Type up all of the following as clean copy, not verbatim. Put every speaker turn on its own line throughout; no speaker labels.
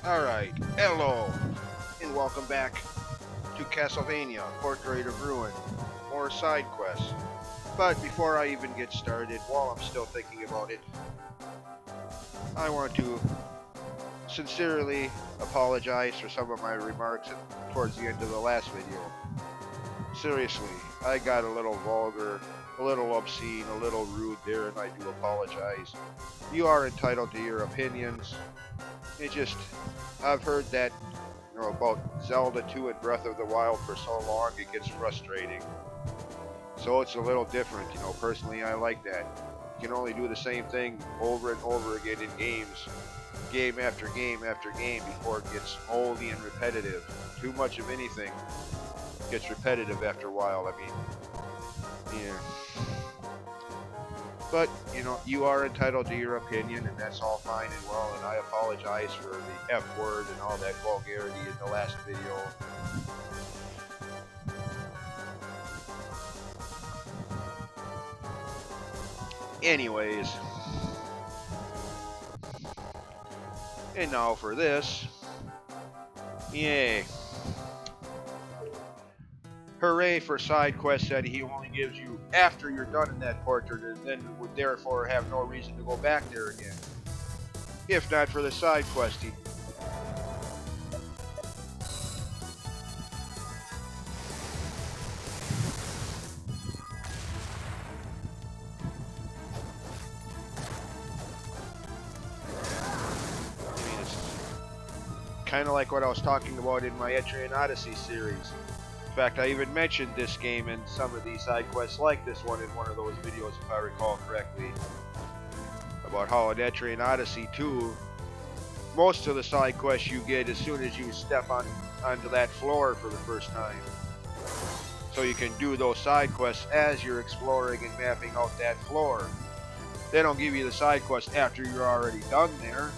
Alright, hello, and welcome back to Castlevania, Portrait of Ruin, more side quests. But before I even get started, while I'm still thinking about it, I want to sincerely apologize for some of my remarks towards the end of the last video. Seriously, I got a little vulgar, a little obscene, a little rude there, and I do apologize. You are entitled to your opinions. It just, I've heard that about Zelda 2 and Breath of the Wild for so long, it gets frustrating. So it's a little different, personally I like that. You can only do the same thing over and over again in games, game after game after game, before it gets moldy and repetitive. Too much of anything gets repetitive after a while, yeah. But, you are entitled to your opinion, and that's all fine and well, and I apologize for the F word and all that vulgarity in the last video. Anyways, and now for this. Yay. Hooray for side quests that he only gives you after you're done in that portrait, and then would therefore have no reason to go back there again. If not for the side questing. It's kind of like what I was talking about in my Etrian Odyssey series. In fact, I even mentioned this game and some of these side quests like this one in one of those videos, if I recall correctly, about how in Etrian Odyssey 2, most of the side quests you get as soon as you step onto that floor for the first time. So you can do those side quests as you're exploring and mapping out that floor. They don't give you the side quest after you're already done there.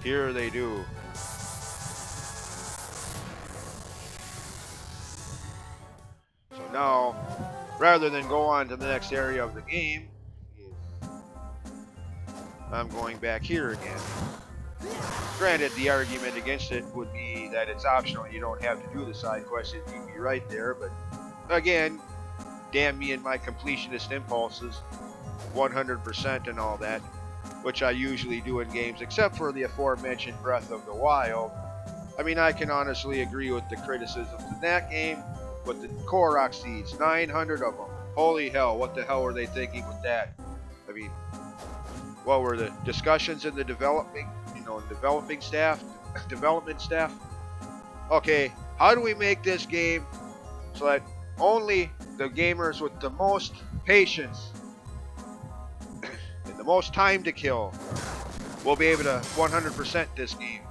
Here they do. So now, rather than go on to the next area of the game, I'm going back here again. Granted, the argument against it would be that it's optional, you don't have to do the side quest, you'd be right there, but again, damn me and my completionist impulses, 100% and all that, which I usually do in games, except for the aforementioned Breath of the Wild. I can honestly agree with the criticisms in that game, but the Korok seeds, 900 of them, holy hell, what the hell were they thinking with that? What were the discussions in the development staff? Okay, how do we make this game so that only the gamers with the most patience and the most time to kill will be able to 100% this game?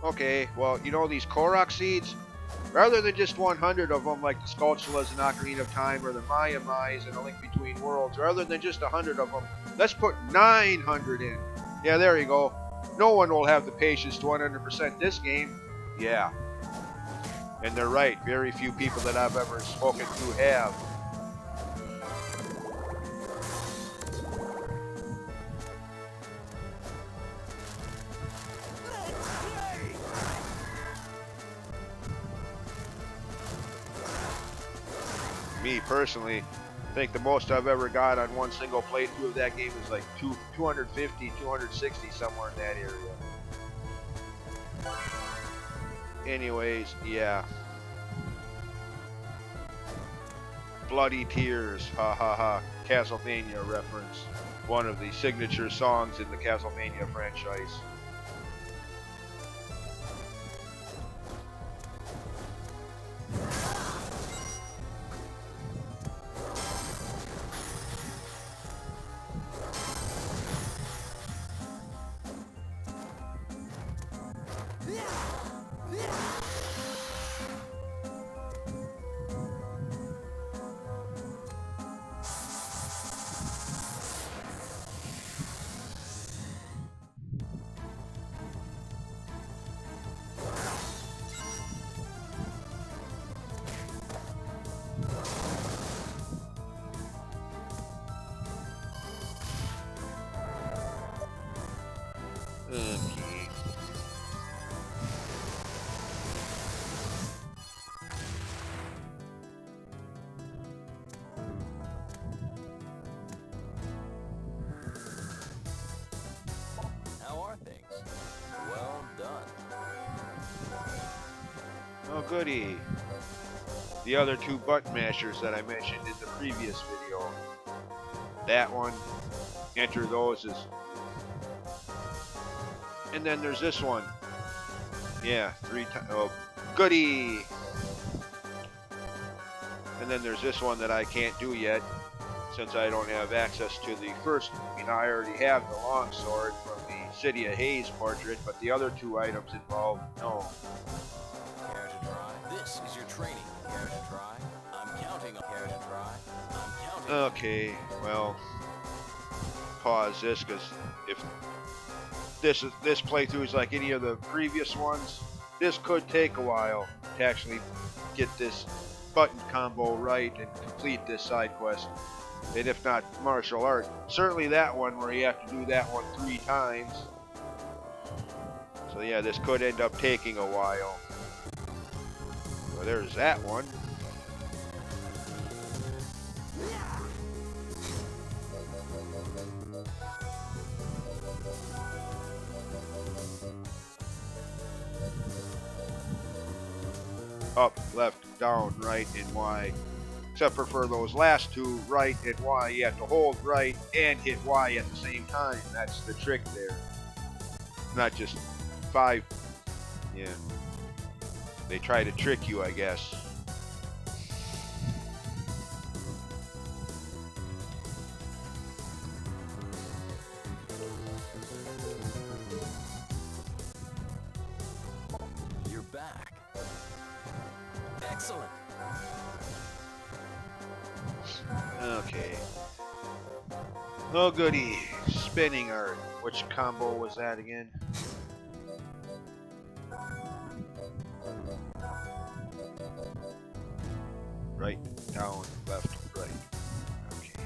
Okay, well, these Korok seeds, rather than just 100 of them like the Skulltulas in Ocarina of Time or the Maya Mais in A Link Between Worlds, rather than just 100 of them, let's put 900 in. Yeah, there you go. No one will have the patience to 100% this game. Yeah. And they're right. Very few people that I've ever spoken to have. Me personally, I think the most I've ever got on one single playthrough of that game is like 250, 260, somewhere in that area. Anyways, yeah. Bloody Tears, ha ha ha. Castlevania reference. One of the signature songs in the Castlevania franchise. Okay. goody. The other two button mashers that I mentioned in the previous video. That one, enter those as... And then there's this one. Yeah, 3 times. Oh, goody! And then there's this one that I can't do yet, since I don't have access to the first. I mean, I already have the longsword from the City of Hayes portrait, but the other two items involved, no.
Care to try? This is your training. Care to try? I'm counting on care to try. I'm counting.
Okay, well, pause this, because if this playthrough is like any of the previous ones, this could take a while to actually get this button combo right and complete this side quest. And if not martial art, certainly that one where you have to do that one 3 times. So yeah, this could end up taking a while. Well, there's that one. Up, left, down, right, and Y. Except for those last two, right and Y, you have to hold right and hit Y at the same time. That's the trick there. Not just 5. Yeah. They try to trick you, I guess.
You're back. Excellent.
Okay. Oh goody. Spinning art. Which combo was that again? Right, down, left, right. Okay.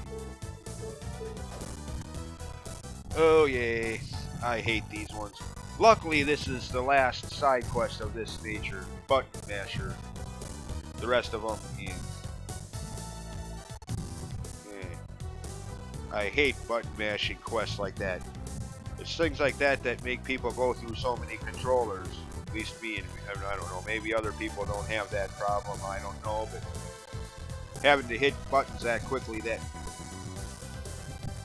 Oh yay. I hate these ones. Luckily, this is the last side quest of this nature. Button masher. The rest of them, yeah. I hate button mashing quests like that. It's things like that that make people go through so many controllers. At least me, and I don't know, maybe other people don't have that problem, I don't know, but having to hit buttons that quickly that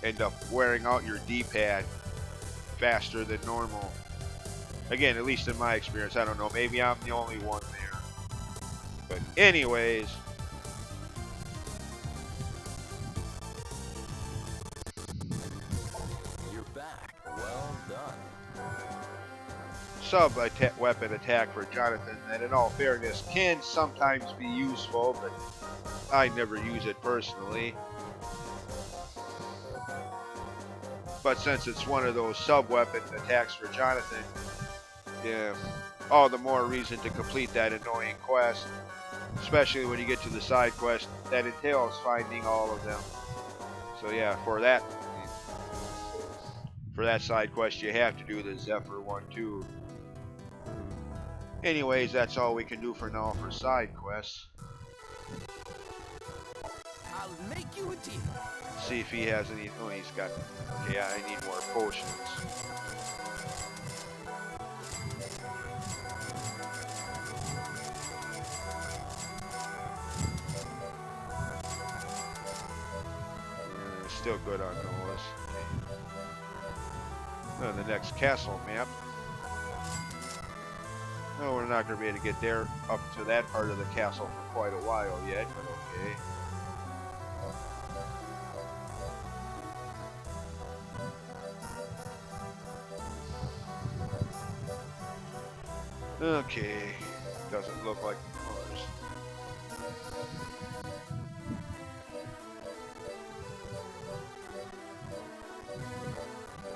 end up wearing out your D-pad faster than normal. Again, at least in my experience, I don't know, maybe I'm the only one there. But anyways,
You're back. Well done.
Sub-weapon attack for Jonathan that in all fairness can sometimes be useful, but I never use it personally. But since it's one of those sub-weapon attacks for Jonathan, yeah, all the more reason to complete that annoying quest, especially when you get to the side quest that entails finding all of them. So yeah, for that side quest you have to do the Zephyr one too. Anyways, that's all we can do for now for side quests.
I'll make you a deal.
See if he has any. Oh, he's got. Okay, yeah, I need more potions. Still good on those. Okay. The next castle map. No, we're not going to be able to get there up to that part of the castle for quite a while yet, but okay. Okay, doesn't look like ours.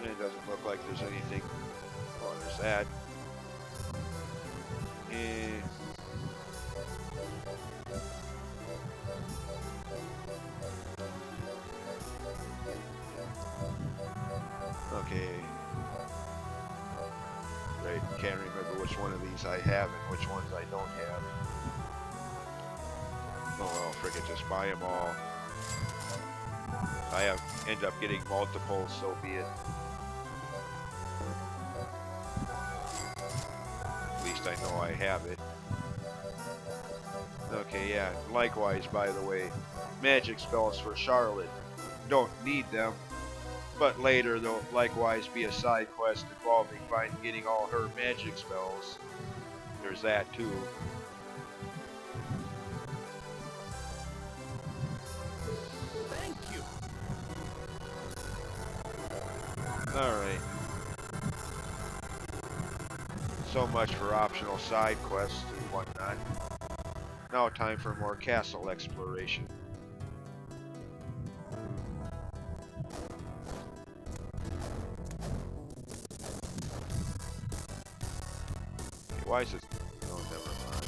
It doesn't look like there's anything. Oh, there's that. Okay. Right, can't remember which one of these I have and which ones I don't have. Oh well, frickin' just buy them all. I end up getting multiple, so be it. At least I know I have it. Okay, yeah. Likewise, by the way, magic spells for Charlotte. Don't need them, but later there'll likewise be a side quest involving getting all her magic spells. There's that too.
Thank you.
Alright. So much for optional side quests and whatnot. Now time for more castle exploration. Okay, why is it? Oh, never mind.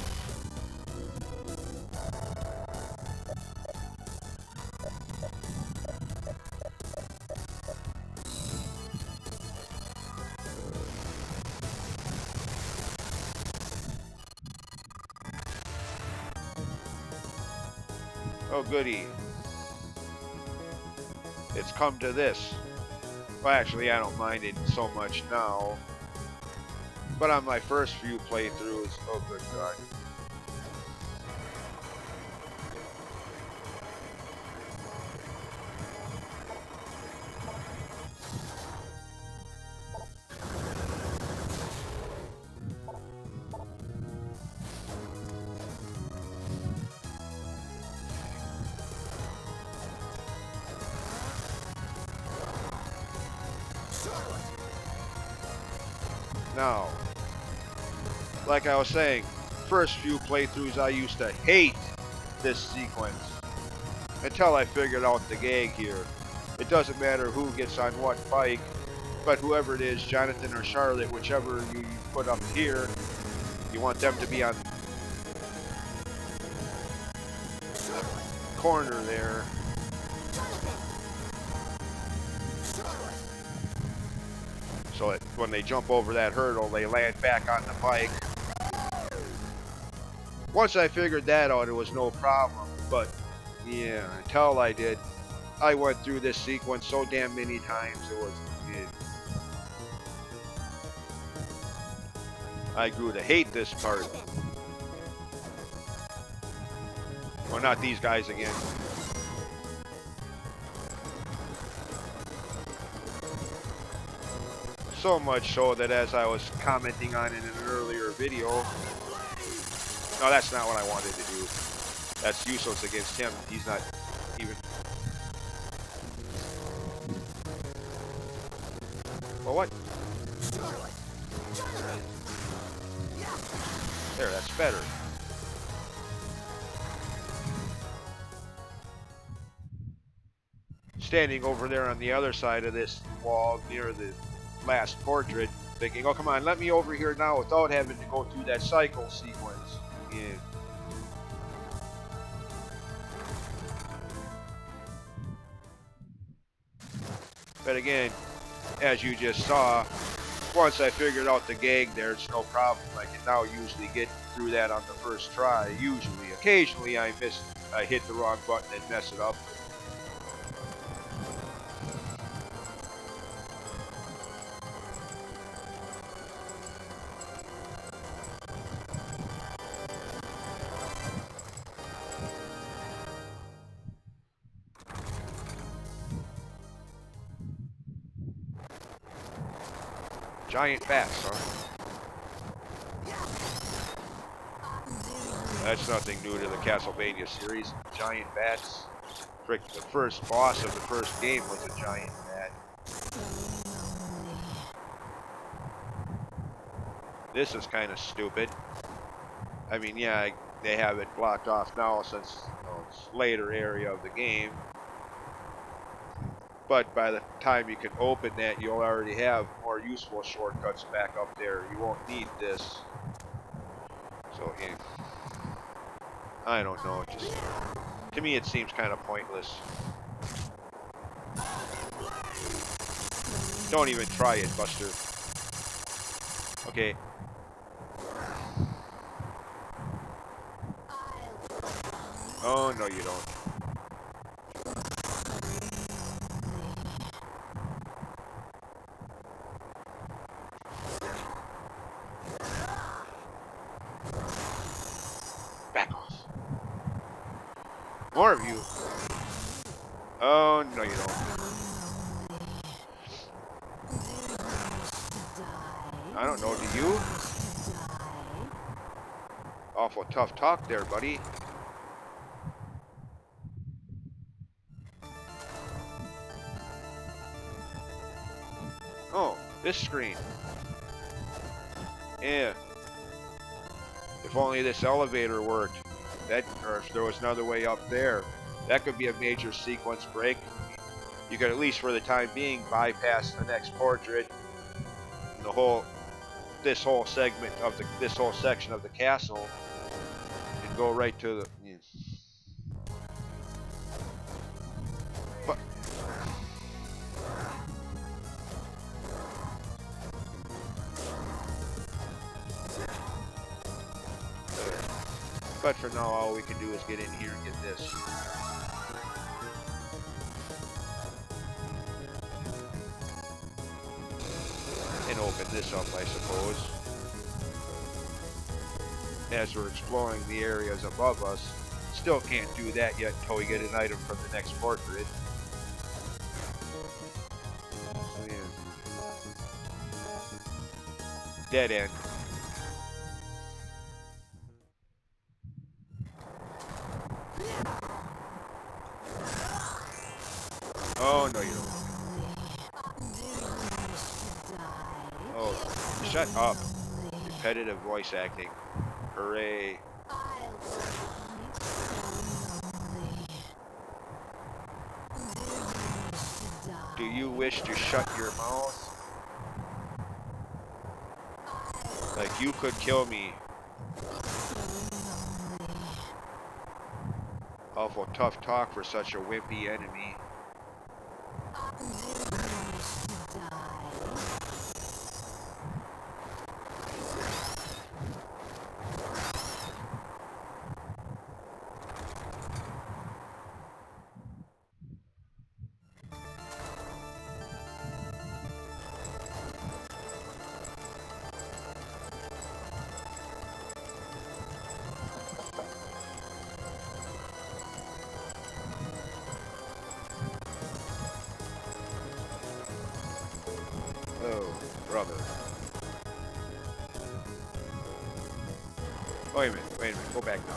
Oh, goody. It's come to this. Well, actually, I don't mind it so much now. But on my first few playthroughs, oh good god. Now, like I was saying, first few playthroughs I used to hate this sequence. Until I figured out the gag here. It doesn't matter who gets on what bike, but whoever it is, Jonathan or Charlotte, whichever you put up here, you want them to be on the corner there. So that when they jump over that hurdle, they land back on the bike. Once I figured that out, it was no problem. But yeah, until I did, I went through this sequence so damn many times, it was... I grew to hate this part. Well, not these guys again. So much so that as I was commenting on in an earlier video... No, that's not what I wanted to do. That's useless against him. He's not even... Well, what? There, that's better. Standing over there on the other side of this wall near the last portrait, thinking, oh, come on, let me over here now without having to go through that cycle sequence. Yeah. But again, as you just saw, once I figured out the gag there, it's no problem. I can now usually get through that on the first try. Usually. Occasionally I hit the wrong button and mess it up. Giant bats, huh? That's nothing new to the Castlevania series. Giant bats. Frick, the first boss of the first game was a giant bat. This is kind of stupid. I mean, yeah, they have it blocked off now since it's later area of the game. But by the time you can open that, you'll already have more useful shortcuts back up there. You won't need this. So, yeah. I don't know. Just to me, it seems kind of pointless. Don't even try it, Buster. Okay. Oh, no, you don't. Back off. More of you. Oh, no you don't. I don't know, do you? Awful tough talk there, buddy. Oh, this screen. Yeah. If only this elevator worked. That, or if there was another way up there. That could be a major sequence break. You could, at least for the time being, bypass the next portrait and this whole segment of this whole section of the castle and go right to the. Yeah. But But for now, all we can do is get in here and get this. And open this up, I suppose. As we're exploring the areas above us. Still can't do that yet until we get an item from the next portrait. So yeah. Dead end. Oh, no you don't. Oh, shut up. Repetitive voice acting. Hooray. Do you wish to shut your mouth? Like you could kill me. Awful tough talk for such a wimpy enemy. Oh, brother. Wait a minute, go back now.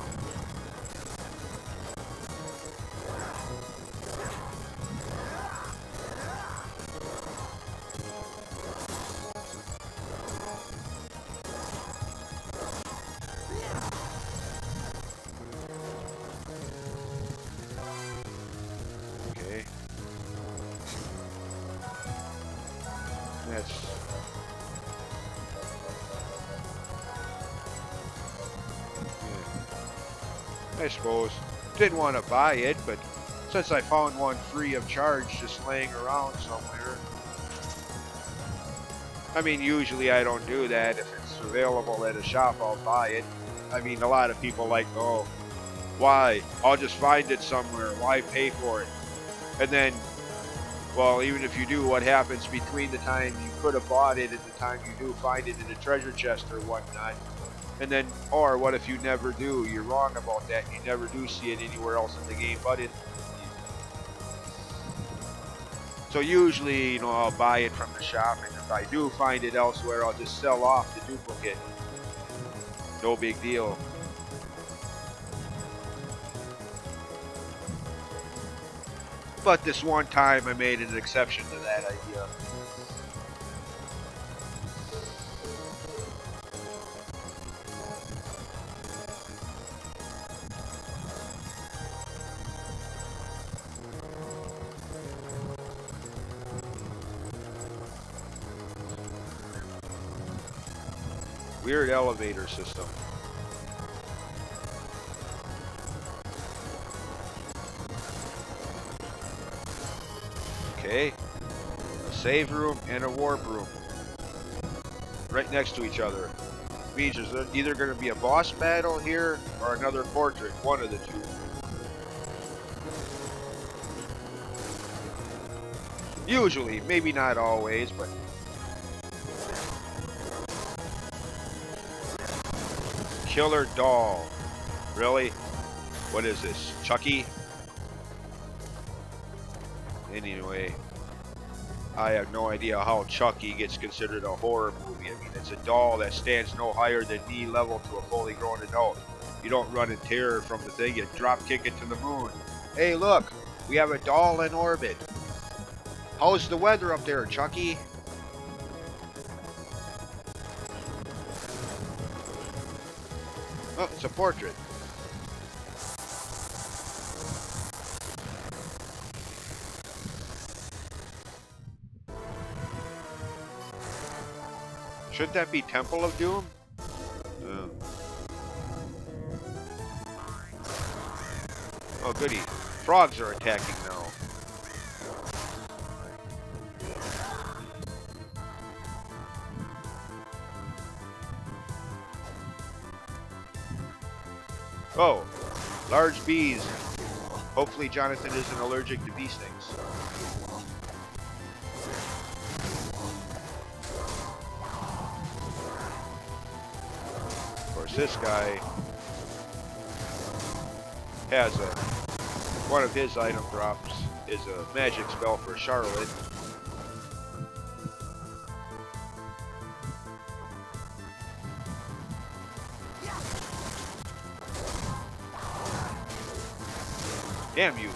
Okay. That's... I suppose. Didn't want to buy it, but since I found one free of charge just laying around somewhere. I mean, usually I don't do that. If it's available at a shop, I'll buy it. I mean, a lot of people like, oh, why? I'll just find it somewhere. Why pay for it? And then, well, even if you do, what happens between the time you could have bought it and the time you do find it in a treasure chest or whatnot? And then, or what if you never do? You're wrong about that. You never do see it anywhere else in the game but in. So usually, I'll buy it from the shop, and if I do find it elsewhere, I'll just sell off the duplicate. No big deal. But this one time, I made an exception to that idea. Weird elevator system. Okay. A save room and a warp room. Right next to each other. Means there's either going to be a boss battle here or another portrait. One of the two. Usually. Maybe not always, but... Killer doll. Really? What is this? Chucky? Anyway, I have no idea how Chucky gets considered a horror movie. I mean, it's a doll that stands no higher than knee level to a fully grown adult. You don't run in terror from the thing, you drop kick it to the moon. Hey, look, we have a doll in orbit. How's the weather up there, Chucky? Oh, it's a portrait. Shouldn't that be Temple of Doom? Oh, goody. Frogs are attacking now. Oh, large bees. Hopefully Jonathan isn't allergic to bee stings. Of course, this guy has one of his item drops is a magic spell for Charlotte. Damn, you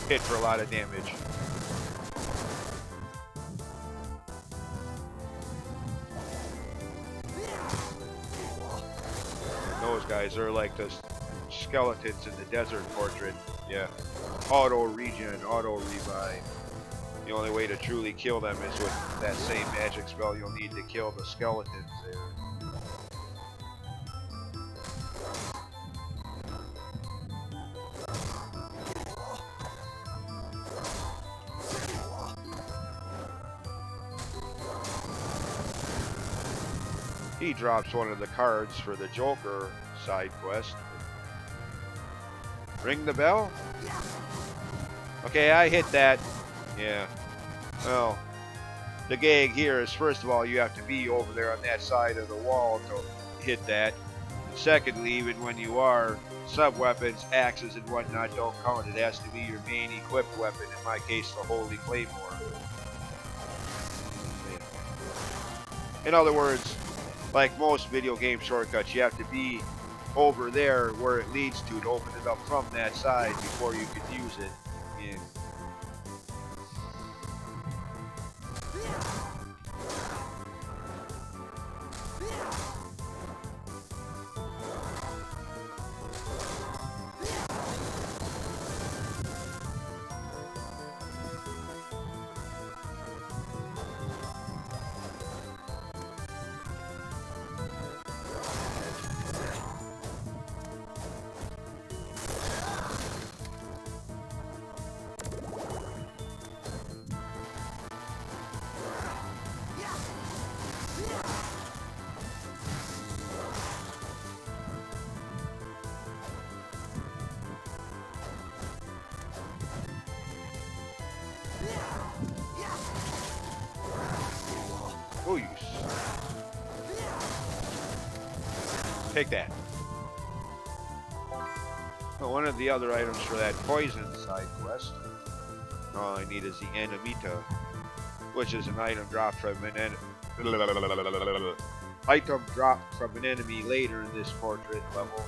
hit for a lot of damage. Those guys are like the skeletons in the desert portrait. Yeah. Auto regen, auto revive. The only way to truly kill them is with that same magic spell you'll need to kill the skeletons there. He drops one of the cards for the Joker side quest. Ring the bell? Okay, I hit that. Yeah. Well, the gag here is, first of all, you have to be over there on that side of the wall to hit that. Secondly, even when you are, sub-weapons, axes, and whatnot don't count. It has to be your main equipped weapon, in my case, the Holy Claymore. In other words, like most video game shortcuts, you have to be over there where it leads to open it up from that side before you can use it. Yeah. Oh, you. Take that. Well, one of the other items for that poison side quest, all I need is the Animita, which is an item dropped from an item dropped from an enemy later in this portrait level.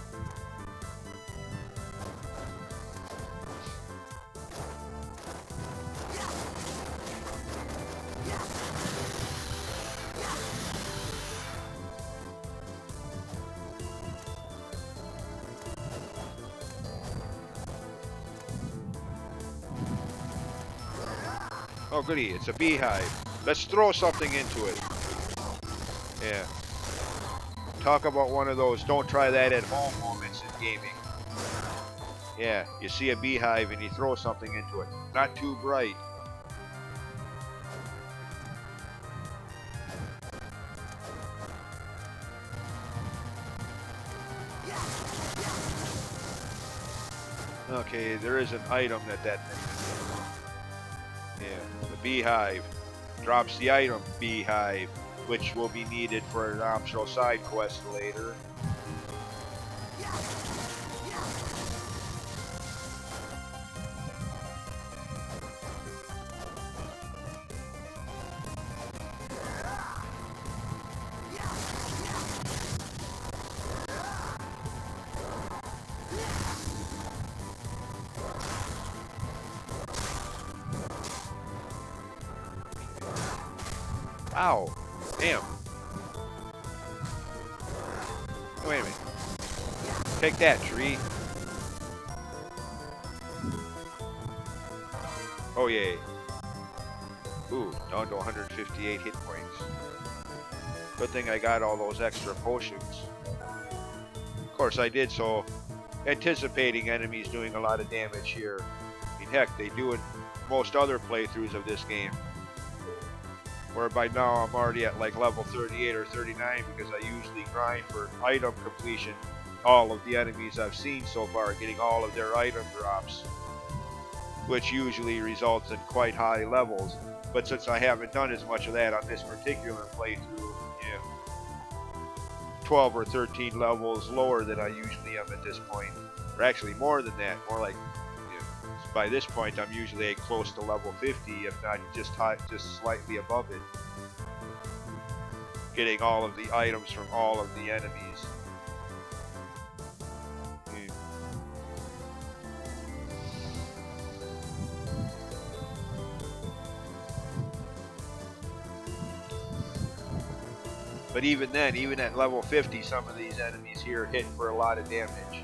Oh goody, it's a beehive. Let's throw something into it. Yeah. Talk about one of those don't try that at home moments in gaming. Yeah, you see a beehive and you throw something into it. Not too bright. Okay, there is an item that thing. Yeah, the beehive drops the item beehive, which will be needed for an optional side quest later. Ow. Damn. Wait a minute. Take that, tree. Oh, yay. Ooh, down to 158 hit points. Good thing I got all those extra potions. Of course, I did so anticipating enemies doing a lot of damage here. I mean, heck, they do it most other playthroughs of this game. Where by now I'm already at like level 38 or 39 because I usually grind for item completion. All of the enemies I've seen so far, getting all of their item drops, which usually results in quite high levels. But since I haven't done as much of that on this particular playthrough, 12 or 13 levels lower than I usually am at this point, or actually more than that, more like, by this point I'm usually close to level 50, if not just slightly above it, getting all of the items from all of the enemies. But even then, even at level 50, some of these enemies here hit for a lot of damage.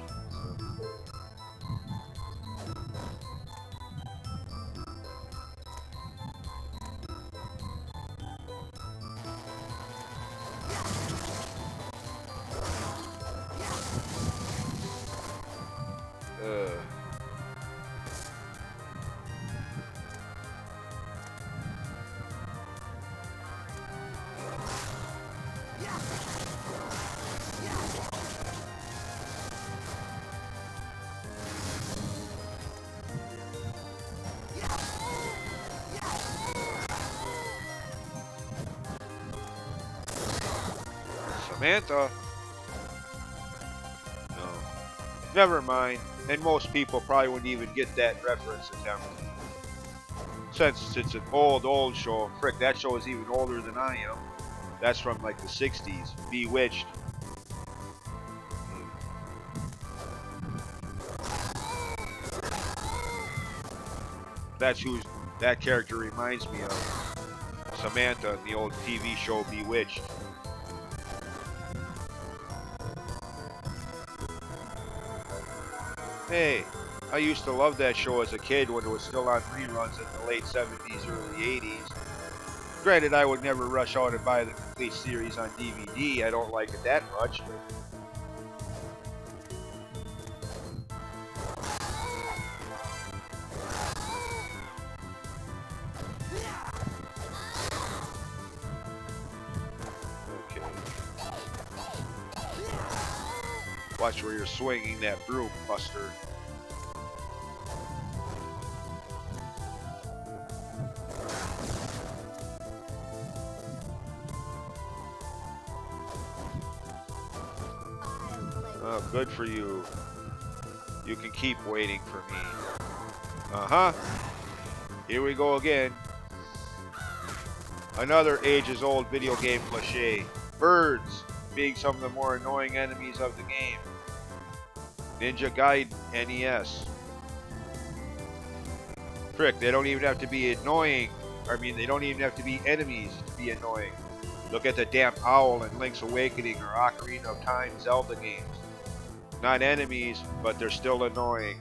Samantha? No. Never mind. And most people probably wouldn't even get that reference attempt. Since it's an old show. Frick, that show is even older than I am. That's from like the 60s. Bewitched. That's who that character reminds me of. Samantha in the old TV show Bewitched. Hey, I used to love that show as a kid when it was still on reruns in the late 70s, early 80s. Granted, I would never rush out and buy the complete series on DVD. I don't like it that much. Okay. Watch where you're swinging that broom, Buster. Oh, good for you. You can keep waiting for me. Uh-huh. Here we go again. Another ages-old video game cliché. Birds being some of the more annoying enemies of the game. Ninja Gaiden NES. Frick, they don't even have to be annoying. I mean, they don't even have to be enemies to be annoying. Look at the damn owl in Link's Awakening or Ocarina of Time Zelda games. Not enemies, but they're still annoying.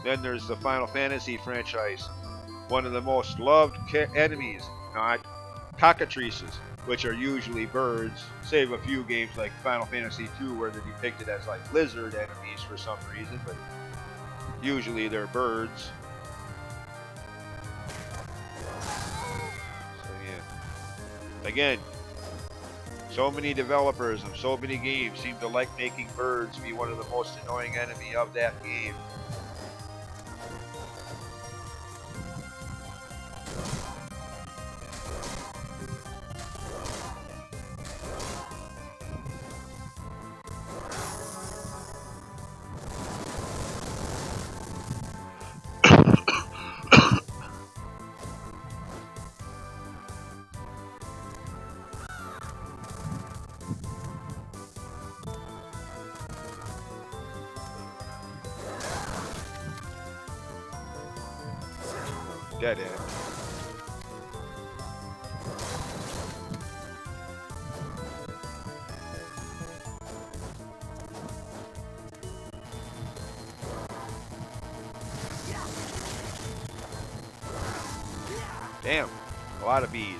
Then there's the Final Fantasy franchise. One of the most loved enemies, not cockatrices, which are usually birds, save a few games like Final Fantasy II where they're depicted as like lizard enemies for some reason, but usually they're birds. So yeah. Again, so many developers of so many games seem to like making birds be one of the most annoying enemy of that game. Dead end. Damn, a lot of bees.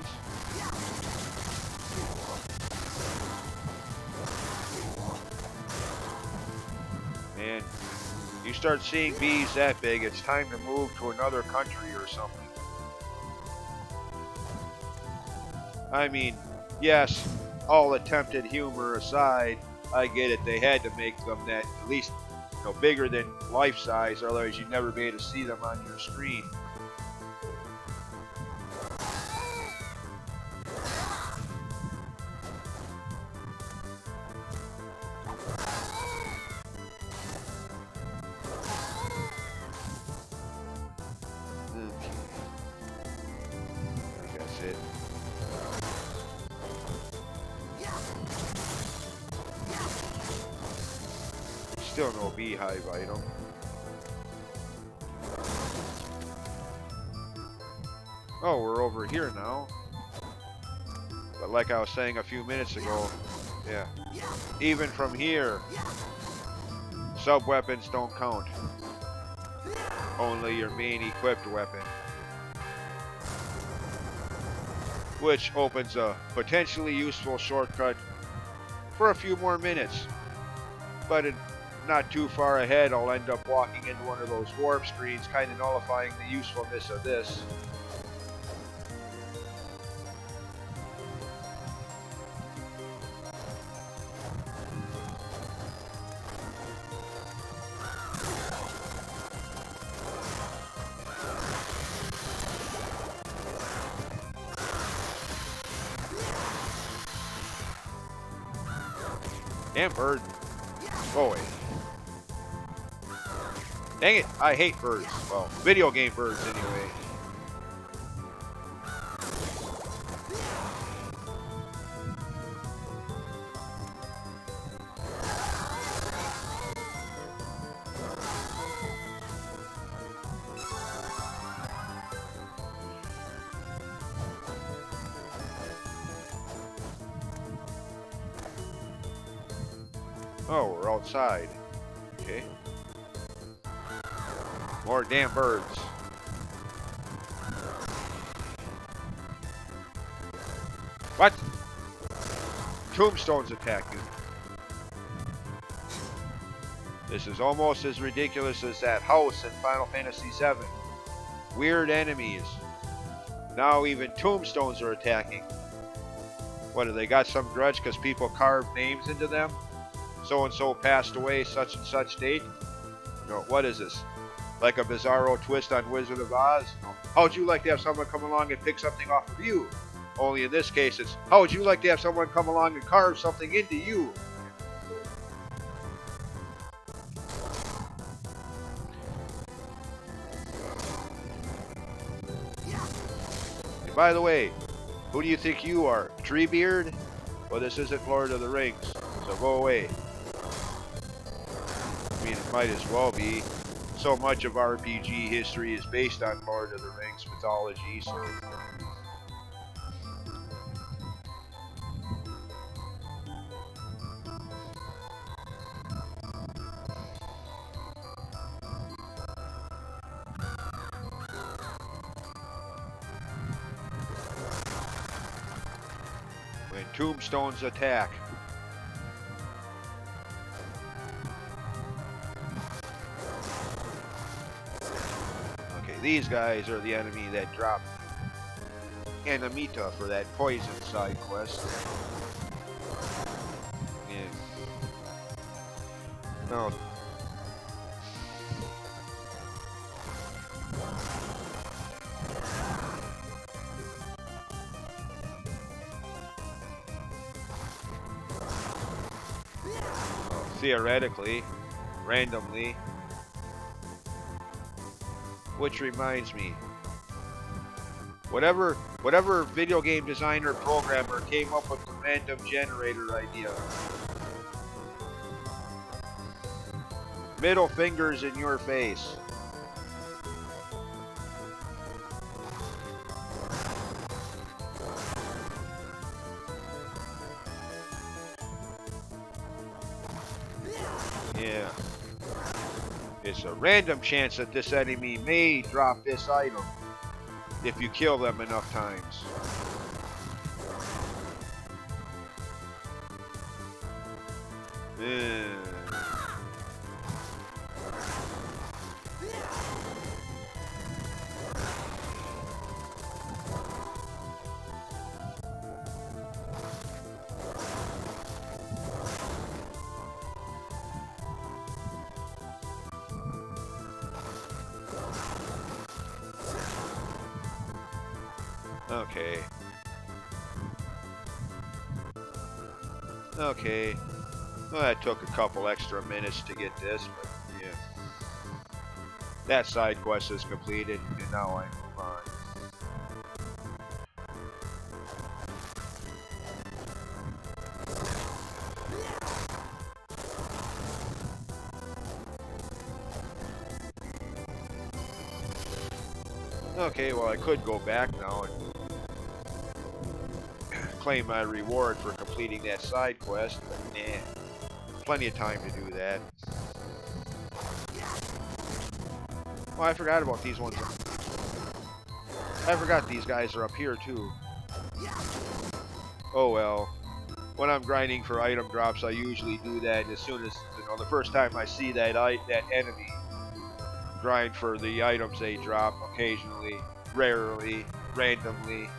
Man, you start seeing bees that big, it's time to move to another country or something. I mean, yes, all attempted humor aside, I get it. They had to make them that at least, bigger than life size, otherwise you'd never be able to see them on your screen. Okay. I think that's it. Still no beehive item. Oh, we're over here now. But like I was saying a few minutes ago, yeah, even from here, sub-weapons don't count. Only your main equipped weapon. Which opens a potentially useful shortcut for a few more minutes. But not too far ahead, I'll end up walking into one of those warp screens, kind of nullifying the usefulness of this. Damn bird. Go away. Dang it, I hate birds. Well, video game birds anyway. Oh, we're outside. Okay. More damn birds. What? Tombstones attack you. This is almost as ridiculous as that house in Final Fantasy VII. Weird enemies. Now even tombstones are attacking. What, have they got some grudge because people carved names into them? So-and-so passed away such and such date? No, what is this? Like a bizarro twist on Wizard of Oz? How would you like to have someone come along and pick something off of you? Only in this case it's, how would you like to have someone come along and carve something into you? And by the way, who do you think you are? Treebeard? Well, this isn't Lord of the Rings, so go away. I mean, it might as well be. So much of RPG history is based on Lord of the Rings mythology, so... When tombstones attack. These guys are the enemy that dropped Anamita for that poison side quest. Yeah. No. Theoretically, randomly. Which reminds me, whatever video game designer programmer came up with the random generator idea, middle fingers in your face. It's a random chance that this enemy may drop this item if you kill them enough times. Okay. Okay. Well, that took a couple extra minutes to get this, but yeah. That side quest is completed, and now I move on. Okay, well, I could go back now and claim my reward for completing that side quest, but nah. Plenty of time to do that. Oh, I forgot about these ones. I forgot these guys are up here, too. Oh, well. When I'm grinding for item drops, I usually do that as soon as, the first time I see that enemy. Grind for the items they drop occasionally, rarely, randomly,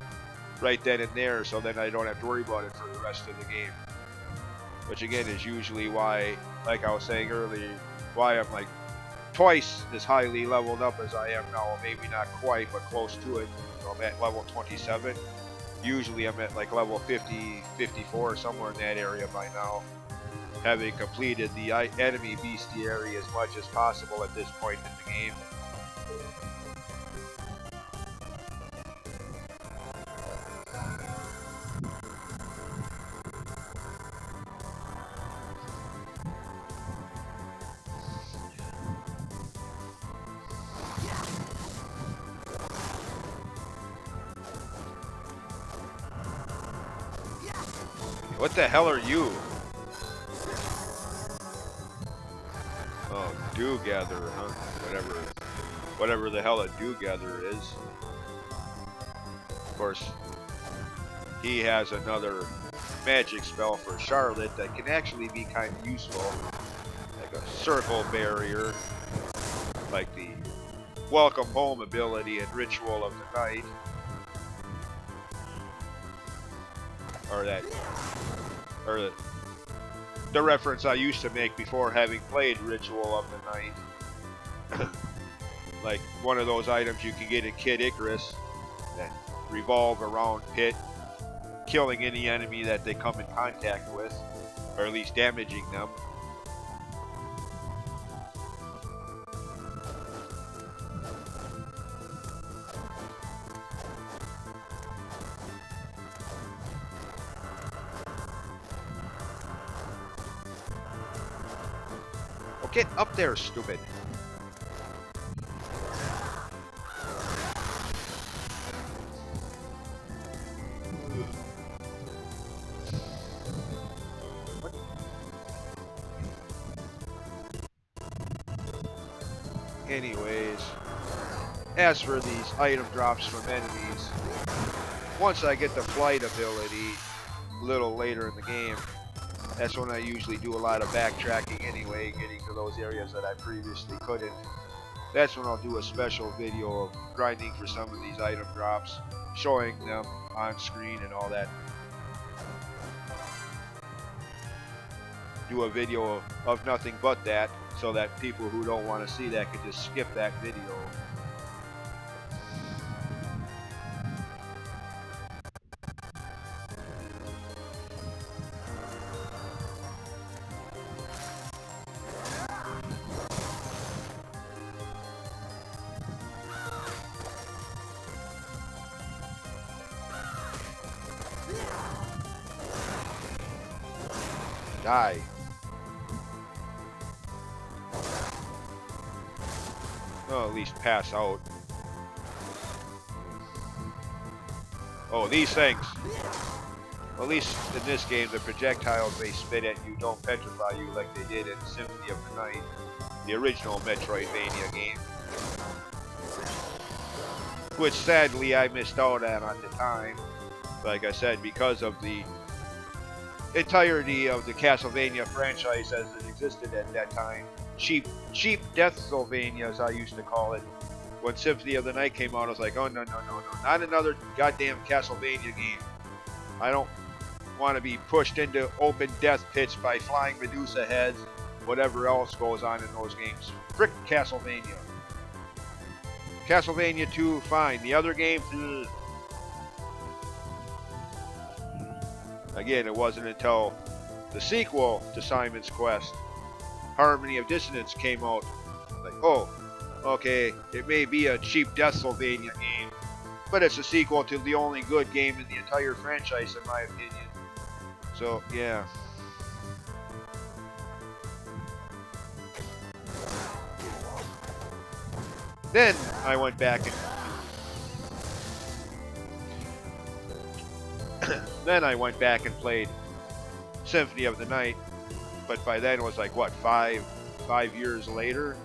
right then and there, so then I don't have to worry about it for the rest of the game. Which again is usually why, like I was saying earlier, why I'm like twice as highly leveled up as I am now. Maybe not quite, but close to it. I'm at level 27. Usually I'm at like level 50, 54, somewhere in that area by now. Having completed the enemy bestiary as much as possible at this point in the game. What the hell are you? Oh, dew gatherer, huh? Whatever the hell a dew gatherer is. Of course, he has another magic spell for Charlotte that can actually be kind of useful, like a circle barrier, like the welcome home ability and ritual of the night, or the reference I used to make before having played Ritual of the Night. Like one of those items you can get in Kid Icarus that revolve around Pit, killing any enemy that they come in contact with, or at least damaging them. Oh, get up there, stupid. Anyways, as for these item drops from enemies, once I get the flight ability a little later in the game, that's when I usually do a lot of backtracking anyway, getting to those areas that I previously couldn't. That's when I'll do a special video of grinding for some of these item drops, showing them on screen and all that. Do a video of nothing but that, so that people who don't want to see that can just skip that video. Die. Well, at least pass out. Oh, these things. Well, at least in this game, the projectiles they spit at you don't petrify you like they did in Symphony of the Night. the original Metroidvania game, which sadly I missed out on at the time. Like I said, because of the entirety of the Castlevania franchise as it existed at that time. Cheap Deathsylvania, as I used to call it. When Symphony of the Night came out, I was like, oh, no, not another goddamn Castlevania game. I don't want to be pushed into open death pits by flying Medusa heads, whatever else goes on in those games. Frick Castlevania. Castlevania 2, fine. The other games, again, it wasn't until the sequel to Simon's Quest, Harmony of Dissonance, came out. Like, oh, okay, it may be a cheap Deathsylvania game, but it's a sequel to the only good game in the entire franchise, in my opinion. So, yeah. Then I went back and played Symphony of the Night, but by then it was like what, five years later.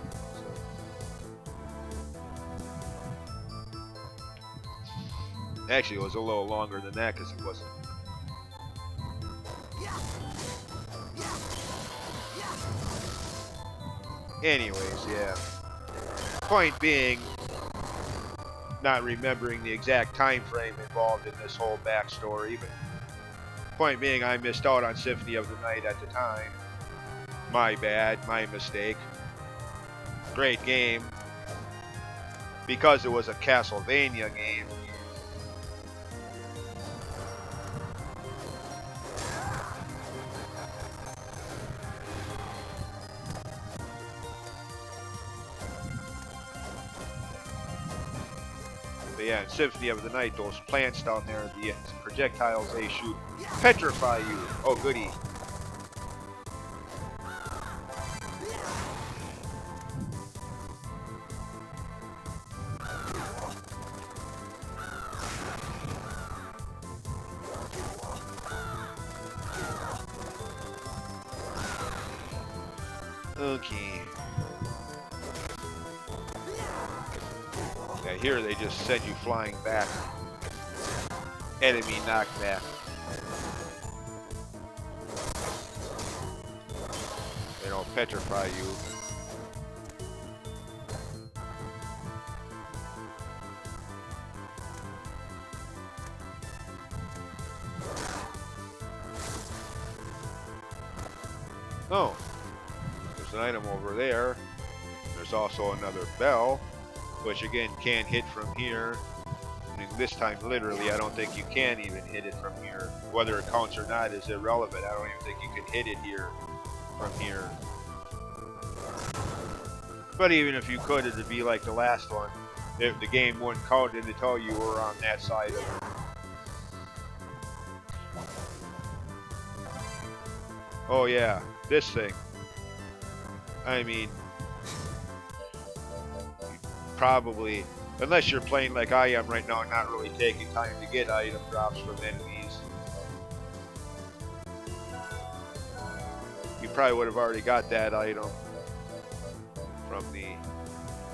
Actually, it was a little longer than that because it wasn't. Anyways, yeah. Point being, not remembering the exact time frame involved in this whole backstory, but point being, I missed out on Symphony of the Night at the time. My bad, my mistake. Great game. Because it was a Castlevania game. But yeah, in Symphony of the Night, those plants down there, the projectiles they shoot, petrify you. Oh, goody. Okay. Yeah, here they just send you flying back. Enemy knockback. They don't petrify you. Oh. There's an item over there. There's also another bell, which again can't hit from here. I mean, this time literally I don't think you can even hit it from here. Whether it counts or not is irrelevant. I don't even think you can hit it here from here. But even if you could, it'd be like the last one. If the game wouldn't count it until you were on that side of it. Oh yeah, this thing. I mean, probably, unless you're playing like I am right now, not really taking time to get item drops from enemies, you probably would have already got that item from the,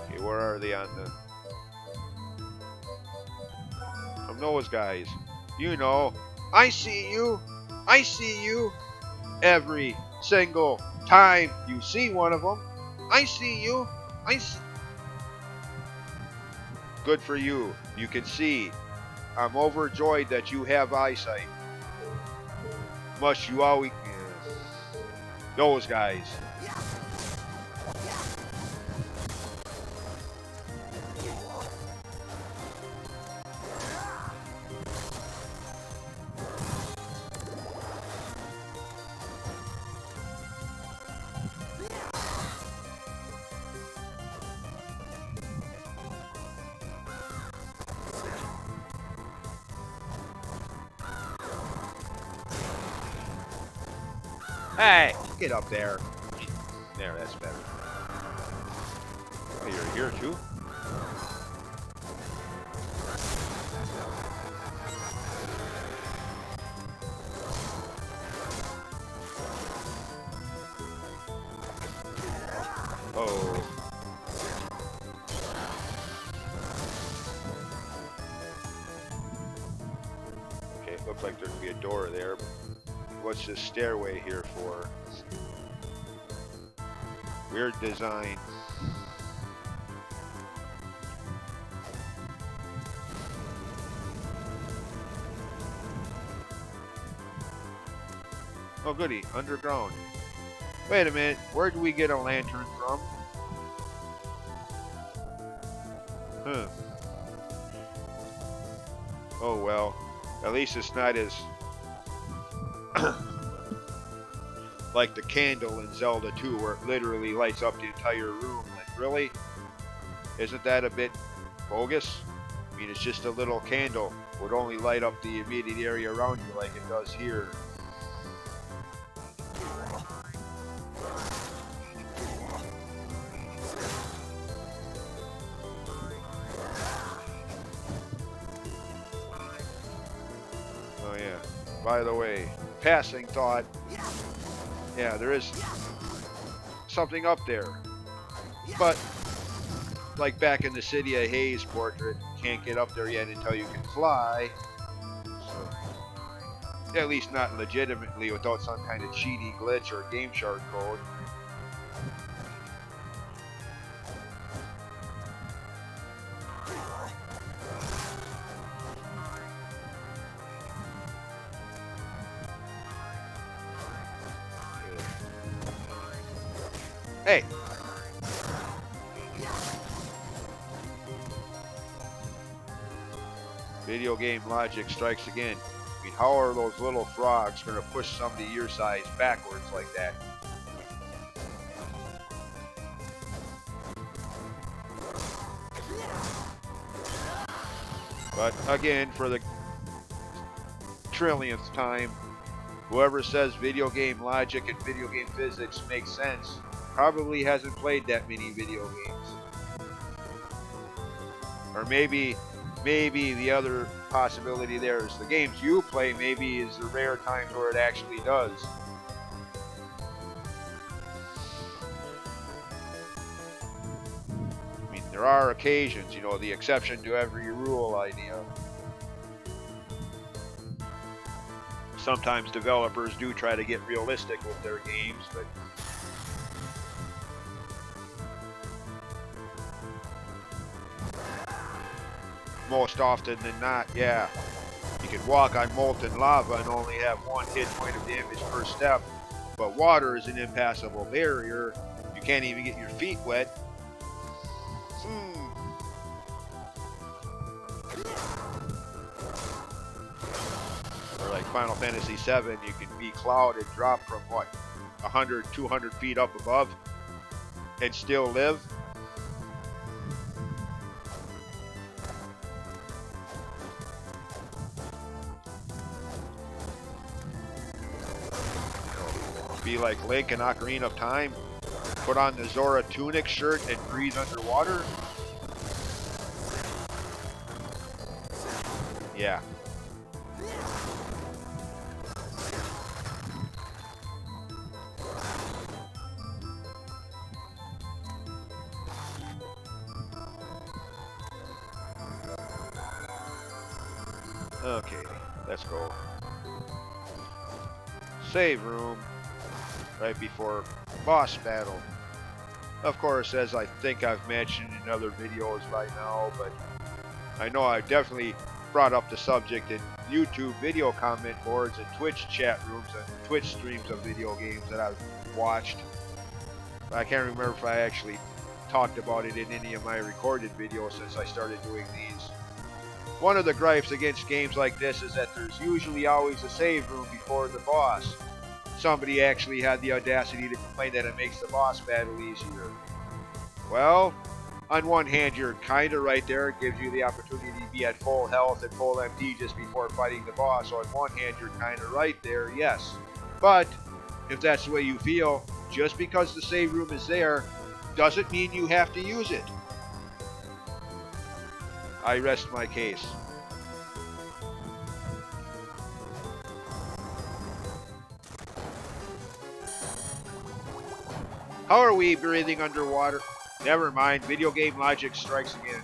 okay, where are they on the, from those guys, you know, I see you every single time you see one of them. I see you. Good for you. You can see. I'm overjoyed that you have eyesight. Must you always... Those guys. Hey, get up there. There, that's better. Hey, you're here too? Oh. Looks like there could be a door there. What's this stairway here for? Weird design. Oh goody, underground. Wait a minute, where do we get a lantern from? Huh. Oh well, at least it's not as like the candle in Zelda 2 where it literally lights up the entire room. Like, really? Isn't that a bit bogus? I mean, it's just a little candle. It would only light up the immediate area around you like it does here. Oh yeah, by the way, passing thought. Yeah, there is something up there. But, like back in the City of Haze portrait, can't get up there yet until you can fly. So, at least not legitimately without some kind of cheaty glitch or Game Shark code. Hey! Video game logic strikes again. I mean, how are those little frogs going to push somebody your size backwards like that? But again, for the trillionth time, whoever says video game logic and video game physics makes sense probably hasn't played that many video games. Or maybe the other possibility there is the games you play maybe is the rare times where it actually does. I mean, there are occasions, you know, the exception to every rule idea. Sometimes developers do try to get realistic with their games, but most often than not, yeah. You can walk on molten lava and only have one hit point of damage per step, but water is an impassable barrier. You can't even get your feet wet. Or like Final Fantasy VII, you can be Cloud and drop from what, 100, 200 feet up above and still live. Be like Link in Ocarina of Time, put on the Zora tunic shirt and breathe underwater. Yeah. Okay, let's go. Save room. Right before boss battle. Of course, as I think I've mentioned in other videos by now, but I know I definitely brought up the subject in YouTube video comment boards and Twitch chat rooms and Twitch streams of video games that I've watched. I can't remember if I actually talked about it in any of my recorded videos since I started doing these. One of the gripes against games like this is that there's usually always a save room before the boss. Somebody actually had the audacity to complain that it makes the boss battle easier. Well, on one hand, you're kind of right there. It gives you the opportunity to be at full health and full MP just before fighting the boss. So on one hand, you're kind of right there, yes. But if that's the way you feel, just because the save room is there, doesn't mean you have to use it. I rest my case. How are we breathing underwater? Never mind, video game logic strikes again.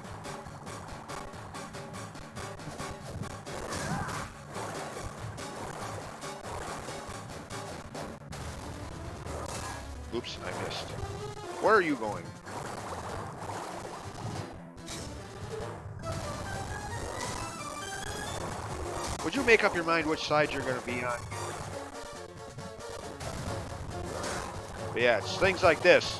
Oops, I missed. Where are you going? Would you make up your mind which side you're going to be on? But yeah, it's things like this.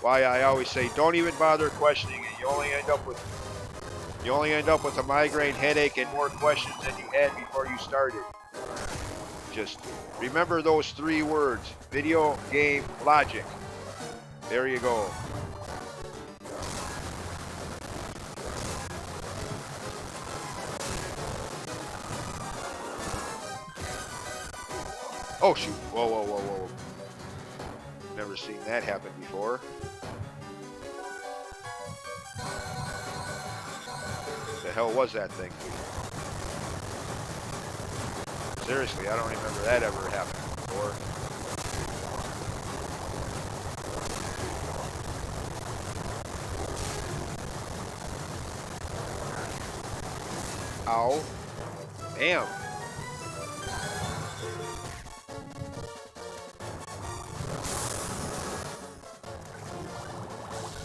Why I always say, don't even bother questioning it. You only end up with a migraine headache and more questions than you had before you started. Just remember those 3 words: video game logic. There you go. Oh shoot! Whoa, whoa, whoa, whoa! Never seen that happen before. The hell was that thing? Seriously, I don't remember that ever happening before. Ow. Damn.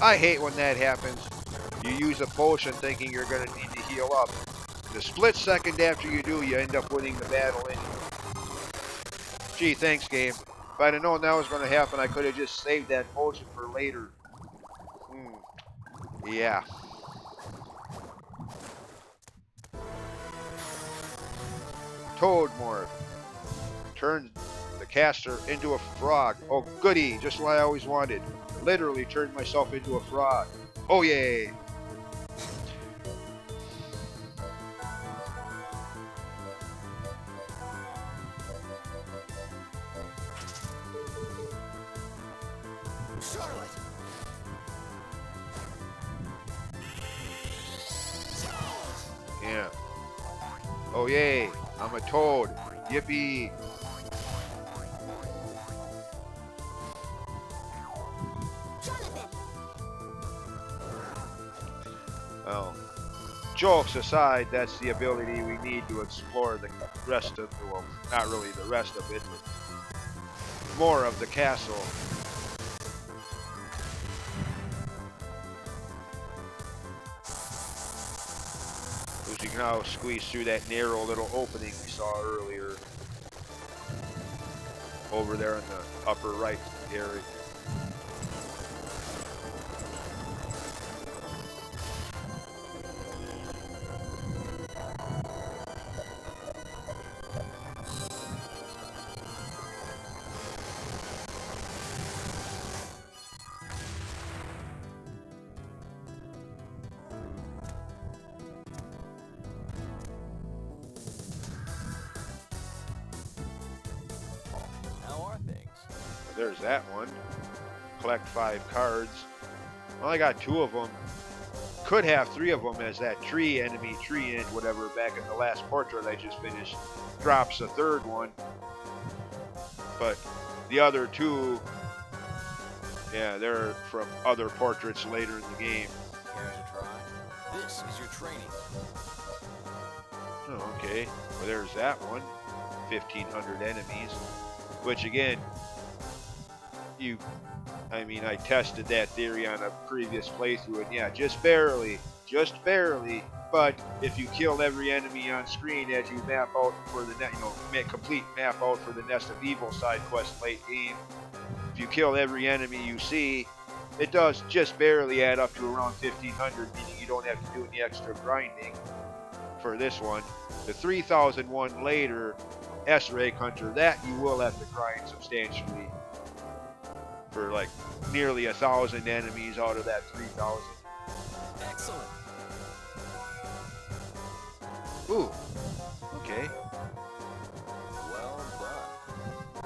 I hate when that happens. You use a potion thinking you're going to need to heal up. The split second after you do, you end up winning the battle anyway. Gee, thanks, game. If I'd have known that was going to happen, I could have just saved that potion for later. Yeah. Toad morph. Turns the caster into a frog. Oh, goody. Just what I always wanted. Literally turned myself into a frog. Oh, yay.
Charlotte!
Yeah. Oh, yay. I'm a toad. Yippee. Well, jokes aside, that's the ability we need to explore the rest of, well, not really the rest of it, but more of the castle. As you can now squeeze through that narrow little opening we saw earlier. Over there in the upper right area. There's that one. Collect 5 cards. Well, I got 2 of them. Could have 3 of them, as that tree enemy, tree end, whatever, back in the last portrait I just finished, drops a 3rd one. But the other 2, yeah, they're from other portraits later in the game.
Care to try? This is your training.
Oh, okay. Well, there's that one. 1,500 enemies. Which, again, I tested that theory on a previous playthrough, and yeah, just barely, but if you kill every enemy on screen as you map out for the complete map out for the Nest of Evil side quest late game, if you kill every enemy you see, it does just barely add up to around 1,500, meaning you don't have to do any extra grinding for this one. The 3,001 later S-Ray Hunter, that you will have to grind substantially for like nearly 1,000 enemies out of that 3,000.
Excellent.
Ooh. Okay.
Well done.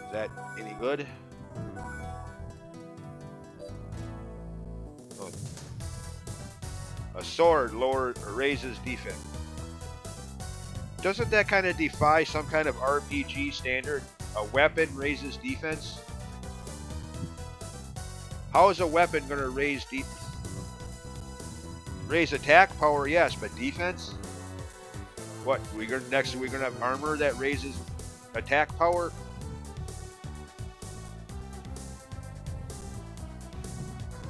Is that any good? Oh. A sword raises defense. Doesn't that kind of defy some kind of RPG standard? A weapon raises defense? How is a weapon going to raise attack power? Yes, but defense? What? We're gonna have armor that raises attack power.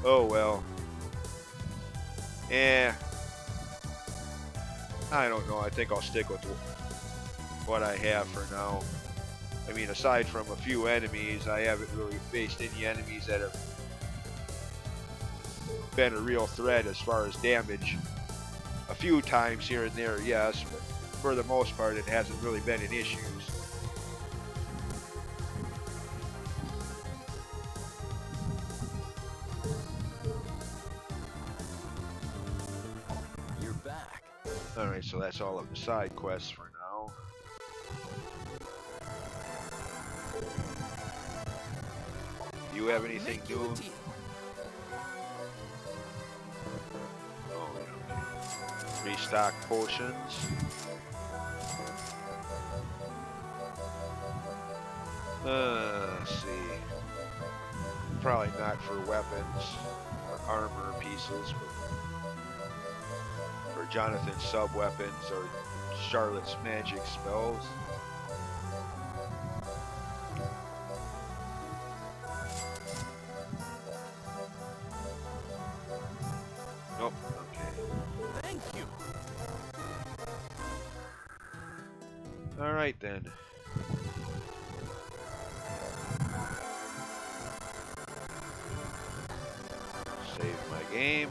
Oh well. Eh, I don't know. I think I'll stick with what I have for now. I mean, aside from a few enemies, I haven't really faced any enemies that have been a real threat as far as damage. A few times here and there, yes, but for the most part, it hasn't really been an issue.
You're back.
Alright, so that's all of the side quests for now. Do you have anything
Make you a
new?
deal.
Oh, yeah. Restock potions. Let's see. Probably not for weapons or armor pieces, but for Jonathan's sub weapons or Charlotte's magic spells. Nope. Okay.
Thank you.
All right then. Save my game.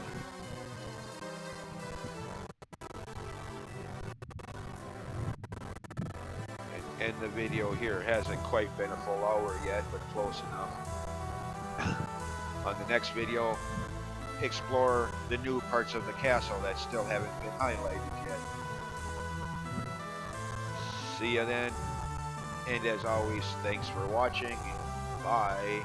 And end the video here. Hasn't quite been a full hour yet, but close enough. On the next video, explore the new parts of the castle that still haven't been highlighted yet. See ya then. And as always, thanks for watching. Bye.